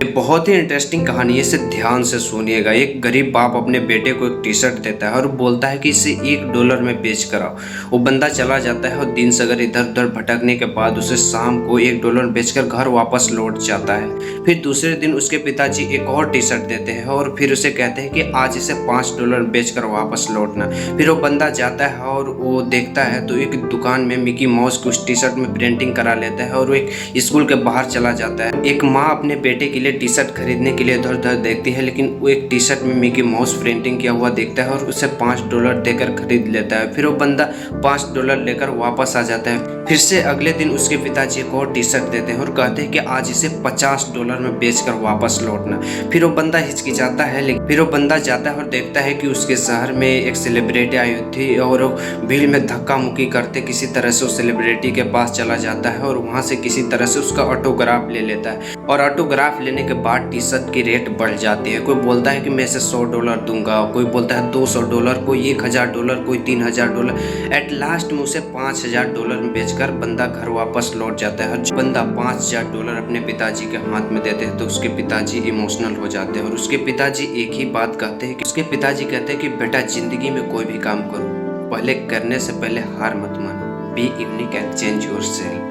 ये बहुत ही इंटरेस्टिंग कहानी है, इसे ध्यान से सुनिएगा। एक गरीब बाप अपने बेटे को एक टी शर्ट देता है और बोलता है कि इसे $1 में बेच कर आओ। वो बंदा चला जाता है और दिन सगर इधर उधर भटकने के बाद उसे शाम को $1 में बेचकर घर वापस लौट जाता है। फिर दूसरे दिन उसके पिताजी एक और टी शर्ट देते हैं और फिर उसे कहते हैं कि आज इसे $5 में बेचकर वापस लौटना। फिर वो बंदा जाता है और वो देखता है तो एक दुकान में मिकी माउस की उस टी शर्ट में प्रिंटिंग करा लेता है और वो एक स्कूल के बाहर चला जाता है। एक माँ अपने बेटे के लिए टी शर्ट खरीदने के लिए इधर उधर देखती है, लेकिन वो एक टी शर्ट में मिकी माउस प्रिंटिंग किया हुआ देखता है और उसे $5 देकर खरीद लेता है। फिर वो बंदा $5 लेकर वापस आ जाता है। फिर से अगले दिन उसके पिताजी एक और टी शर्ट देते हैं और कहते हैं कि आज इसे $50 में बेचकर वापस लौटना। फिर वो बंदा हिचकिचाता है, लेकिन फिर वो बंदा जाता है और देखता है कि उसके शहर में एक सेलिब्रिटी आई हुई थी और भीड़ में धक्का मुक्की करते किसी तरह से उस सेलिब्रिटी के पास चला जाता है और वहां से किसी तरह से उसका ऑटोग्राफ ले लेता है। और ऑटोग्राफ लेने के बाद टी शर्ट की रेट बढ़ जाती है। कोई बोलता है कि मैं इसे $100 दूंगा, कोई बोलता है $200, कोई $1000, कोई $3000। एट लास्ट में उसे $5000 में बेचकर बंदा घर वापस लौट जाता है। और जब बंदा $5000 अपने पिताजी के हाथ में देते हैं तो उसके पिताजी इमोशनल हो जाते हैं और उसके पिताजी एक ही बात कहते हैं कि उसके पिताजी कहते हैं कि बेटा, जिंदगी में कोई भी काम करो, पहले करने से पहले हार मत मानो। Be unique and change yourself.